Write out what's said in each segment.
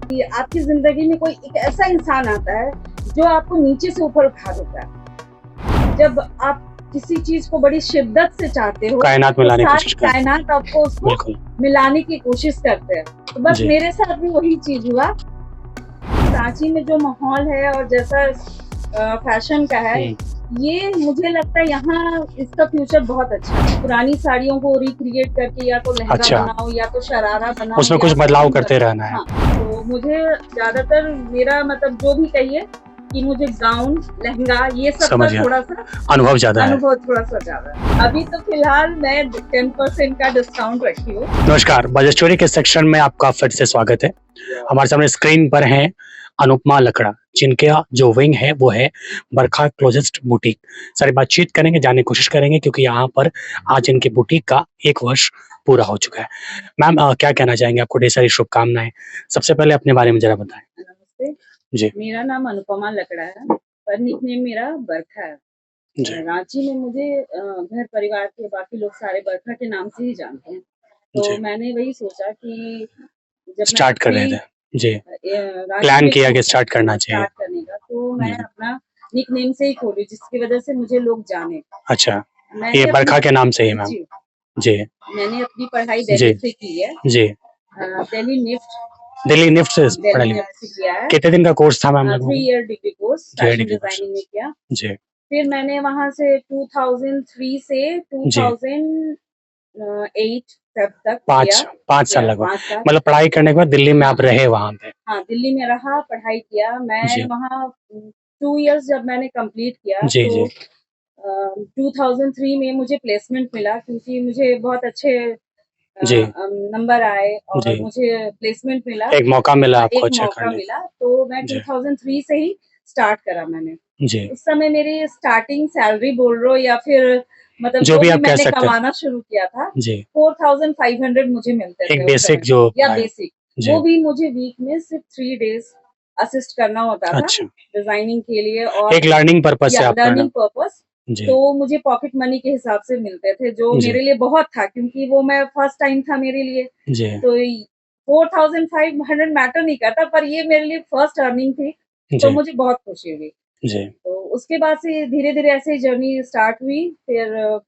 कि आपकी जिंदगी में कोई एक ऐसा इंसान आता है जो आपको नीचे से ऊपर उठा देता है। जब आप किसी चीज को बड़ी शिद्दत से चाहते हो, कायनात मिलाने की कोशिश करते हैं। कायनात आपको उसको मिलाने की कोशिश करते हैं। तो बस मेरे साथ भी वही चीज हुआ। रांची में जो माहौल है और जैसा फैशन का है, ये मुझे लगता है यहाँ इसका फ्यूचर बहुत अच्छा है। पुरानी साड़ियों को रिक्रिएट करके या तो लहंगा बनाओ या तो शरारा बनाओ, उसमें कुछ बदलाव करते रहना है। हाँ, तो मुझे ज्यादातर मेरा मतलब जो भी कहिए कि मुझे गाउन लहंगा ये सब का थोड़ा सा अनुभव थोड़ा सा ज्यादा है। अभी तो फिलहाल मैं 10% का डिस्काउंट रखी हूँ। नमस्कार, बजट चोरी के सेक्शन में आपका फिर से स्वागत है। हमारे सामने स्क्रीन पर है अनुपमा लकड़ा, जिनके जो विंग है वो है बरखा क्लोजेस्ट बुटीक। सारी बातचीत करेंगे, जानने की कोशिश करेंगे, क्योंकि यहाँ पर आज इनके बुटीक का 1 वर्ष पूरा हो चुका है। मैम, क्या कहना चाहेंगे? आपको ढेर सारी शुभकामनाएं। सबसे पहले अपने बारे में जरा बताएं। नमस्ते जी, मेरा नाम अनुपमा लकड़ा है, पर निकनेम मेरा बरखा है। रांची में मुझे घर परिवार के बाकी लोग सारे बरखा के नाम से ही जानते हैं। तो मैंने वही सोचा कि जब स्टार्ट कर रहे थे जी, प्लान किया कि स्टार्ट करना चाहिए, स्टार्ट करने का, तो मैं अपना निकनेम से ही खोली, जिसकी वजह से मुझे लोग जाने। अच्छा, ये बरखा के नाम से ही मैम जी। मैंने अपनी पढ़ाई दिल्ली से की है जी, दिल्ली निफ्ट से पढ़ाई किया है। कितने दिन का कोर्स था ma'am? 3 year degree course fashion designing में किया जी। फिर मैंने वहां से 2003 से 2008 तक 5 साल लगभग, मतलब पढ़ाई करने के बाद दिल्ली में आप रहे वहाँ पे? हाँ, दिल्ली में रहा, पढ़ाई किया मैं वहाँ। 2 इयर्स जब मैंने कंप्लीट किया जी, तो 2003 में मुझे प्लेसमेंट मिला, क्योंकि मुझे बहुत अच्छे नंबर आए और मुझे प्लेसमेंट मिला, एक मौका मिला आपको, एक मौका मिला। तो मैं 2003 से ही स्टार्ट करा मैंने जी। उस समय मेरी स्टार्टिंग सैलरी बोल रहे हो या फिर मतलब जो भी मैंने कमाना शुरू किया था 4500 मुझे मिलते थे, एक बेसिक जो या बेसिक, वो भी मुझे वीक में सिर्फ 3 डेज असिस्ट करना होता था डिजाइनिंग के लिए और एक लर्निंग पर्पस से, लर्निंग पर्पस। तो मुझे पॉकेट मनी के हिसाब से मिलते थे, जो मेरे लिए बहुत था, क्योंकि वो मैं फर्स्ट टाइम था मेरे लिए। तो 4500 मैटर नहीं करता, पर ये मेरे लिए फर्स्ट अर्निंग थी, तो मुझे बहुत खुशी हुई जी। तो उसके बाद से धीरे धीरे ऐसे जर्नी स्टार्ट हुई। फिर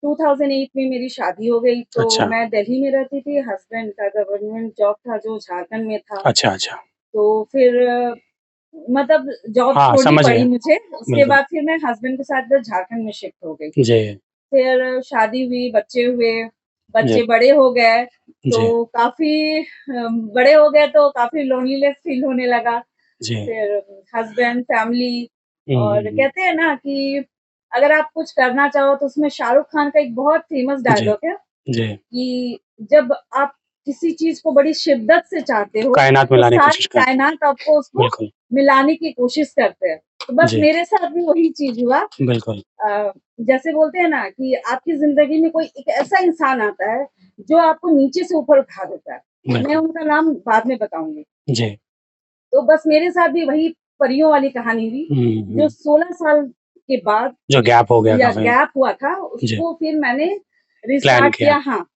2008 में मेरी शादी हो गई। तो मैं दिल्ली में रहती थी, हस्बैंड का गवर्नमेंट जॉब था जो झारखंड में था। अच्छा। तो फिर मतलब जॉब छोड़नी पड़ी मुझे। उसके बाद फिर मैं हस्बैंड के साथ झारखंड में शिफ्ट हो गई जी। फिर शादी हुई, बच्चे हुए, बच्चे बड़े हो गए, तो काफी बड़े हो गए तो काफी लोनलीनेस फील होने लगा। फिर हस्बैंड, फैमिली, और कहते हैं ना कि अगर आप कुछ करना चाहो तो उसमें शाहरुख खान का एक बहुत फेमस डायलॉग है कि जब आप किसी चीज को बड़ी शिद्दत से चाहते हो, कायनात मिलाने की कोशिश करते हैं। कायनात आपको उसको मिलाने की कोशिश करते हैं। तो बस मेरे साथ भी वही चीज हुआ। बिल्कुल जैसे बोलते हैं ना कि आपकी जिंदगी में कोई एक ऐसा इंसान आता है जो आपको नीचे से ऊपर उठा देता है। मैं उनका नाम बाद में बताऊंगी जी। तो बस मेरे साथ भी वही परियों वाली कहानी हुई, जो 16 साल के बाद जो गैप हो गया, गैप हुआ था, उसको फिर मैंने रिस्टार्ट किया। हाँ,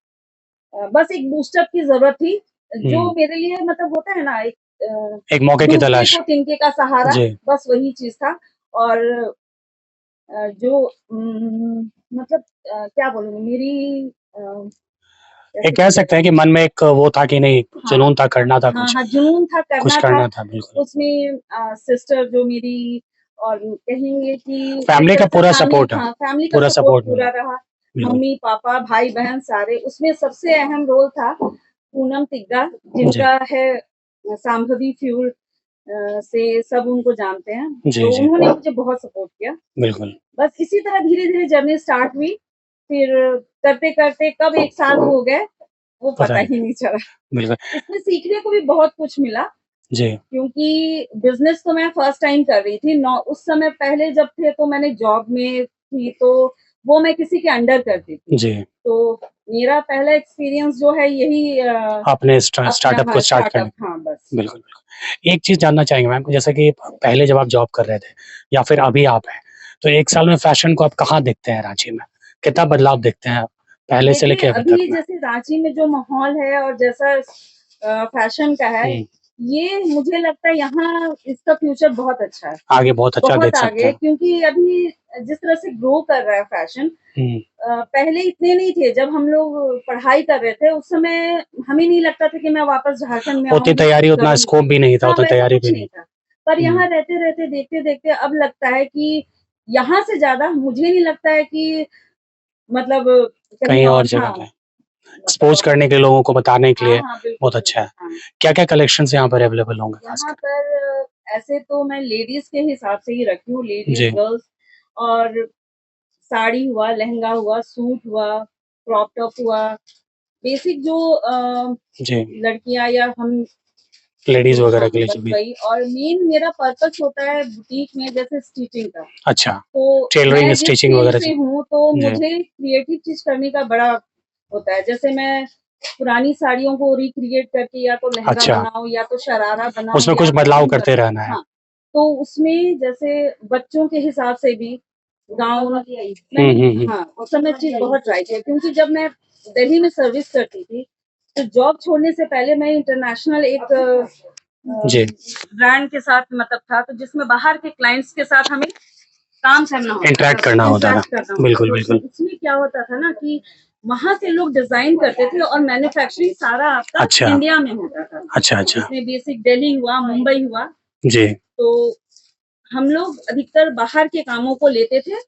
बस एक बूस्टअप की जरूरत थी, जो मेरे लिए मतलब होता है ना, एक मौके की तलाश, तिनके का सहारा, बस वही चीज था। और जो मतलब क्या बोलूं, मेरी एक कह सकते हैं कि मन में एक वो था कि नहीं, जुनून था, करना था कुछ। हाँ, जुनून था, कुछ करना था बिल्कुल। उसमें सिस्टर जो मेरी, और कहेंगे कि फैमिली का पूरा सपोर्ट है। हाँ, फैमिली का सपोर्ट पूरा रहा। मम्मी पापा भाई बहन सारे। उसमें सबसे अहम रोल था पूनम तिग्गा, जिनका है सांभवी फ्यूल से सब उनको जानते हैं। तो उन्होंने मुझे बहुत सपोर्ट किया बिल्कुल। बस इसी तरह धीरे धीरे जर्नी स्टार्ट हुई। फिर करते करते कब 1 साल हो गए वो पता ही नहीं चला। इसमें सीखने को भी बहुत कुछ मिला जी, क्योंकि बिजनेस तो मैं फर्स्ट टाइम कर रही थी। उस समय पहले जब थे तो मैंने जॉब में थी, तो वो मैं किसी के अंडर करती थी जी। तो मेरा पहला एक्सपीरियंस जो है यही आपने स्टार्टअप को स्टार्ट करना। हाँ, बस बिल्कुल। एक चीज जानना चाहेंगे मैम, जैसे कि पहले जब आप जॉब कर रहे थे या फिर अभी आप हैं, तो 1 साल में फैशन को आप कहाँ देखते हैं रांची में? कितना बदलाव देखते हैं पहले से लेके अभी तक? जैसे रांची में जो माहौल है और जैसा फैशन का है, ये मुझे लगता है यहाँ इसका फ्यूचर बहुत अच्छा है, आगे बहुत अच्छा देख सकते आगे, हैं। क्योंकि अभी जिस तरह से ग्रो कर रहा है फैशन, पहले इतने नहीं थे। जब हम लोग पढ़ाई कर रहे थे उस समय हमें नहीं लगता था कि मैं वापस झारखंड में उतनी तैयारी, उतना स्कोप भी नहीं था, उतना तैयारी भी नहीं था। पर यहाँ रहते रहते देखते देखते अब लगता है कि यहाँ से ज्यादा मुझे नहीं लगता है कि मतलब कहीं और जगह पे एक्सपोज करने के लिए, लोगों को बताने के लिए बहुत अच्छा है। क्या क्या कलेक्शन यहाँ पर अवेलेबल होंगे? यहाँ पर ऐसे तो मैं लेडीज के हिसाब से ही रखी हूँ, लेडीज गर्ल्स, और साड़ी हुआ, लहंगा हुआ, सूट हुआ, क्रॉप टॉप हुआ, बेसिक जो लड़कियां या हम लेडीज वगैरह के लिए भी। और मेन मेरा पर्पस होता है बुटीक में जैसे स्टिचिंग का। अच्छा, तो टेलरिंग, स्टिचिंग वगैरह से हूँ, तो मुझे क्रिएटिव चीज करने का बड़ा होता है। जैसे मैं पुरानी साड़ियों को रिक्रिएट करके या तो लहंगा बनाऊं या तो शरारा बनाऊं, उसमें कुछ बदलाव करते रहना है। हाँ, तो उसमें जैसे बच्चों के हिसाब से भी गाउन, हाँ, उस समय चीज बहुत ट्राई किया, क्योंकि जब मैं दिल्ली में सर्विस करती थी तो जॉब छोड़ने से पहले मैं इंटरनेशनल एक ब्रांड के साथ मतलब था, तो जिसमें बाहर के क्लाइंट्स के साथ हमें काम करना होता, इंटरेक्ट करना होता था। बिल्कुल बिल्कुल। उसमें क्या होता था ना कि वहाँ से लोग डिजाइन करते थे और मैन्युफैक्चरिंग सारा आपका इंडिया में होता था। अच्छा अच्छा। इसमें बेसिक दिल्ली हुआ, मुंबई हुआ जी, तो हम लोग अधिकतर बाहर के कामों को लेते थे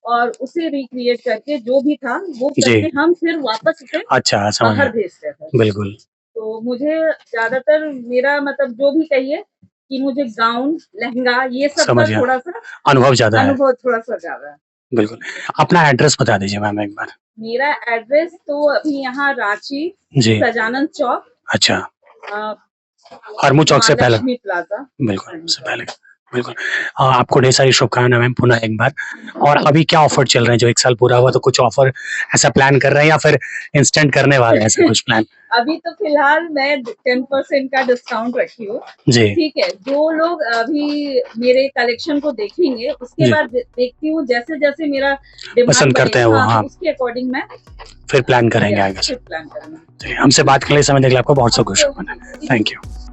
और उसे रिक्रिएट करके जो भी था वो करके हम फिर वापस उसे बाहर भेजते थे। बिल्कुल। तो मुझे ज्यादातर मेरा मतलब जो भी कहिए कि मुझे गाउन, लहंगा, ये सब का थोड़ा सा अनुभव ज्यादा है। बिल्कुल। अपना एड्रेस बता दीजिए मैम एक बार। मेरा एड्रेस तो अभी यहाँ रांची, सजानंद चौक। अच्छा, हरमू चौक से पहले प्लाजा। बिल्कुल, उससे पहले। बिल्कुल। आपको ढेर सारी शुभकामनाएं मैम पुनः एक बार। और अभी क्या ऑफर चल रहे हैं? जो 1 साल पूरा हुआ तो कुछ ऑफर ऐसा प्लान कर रहे हैं या फिर इंस्टेंट करने वाले हैं ऐसा कुछ प्लान? अभी तो फिलहाल मैं 10% का डिस्काउंट रखी हूँ जी, ठीक है। जो लोग अभी मेरे कलेक्शन को देखेंगे उसके बाद देखती हूँ जैसे जैसे मेरा पसंद करते हैं वो, हाँ, उसके अकॉर्डिंग मैं फिर प्लान करेंगे आगे। हमसे बात करने के समय देख लिया, आपको बहुत शुक्रिया। Thank you.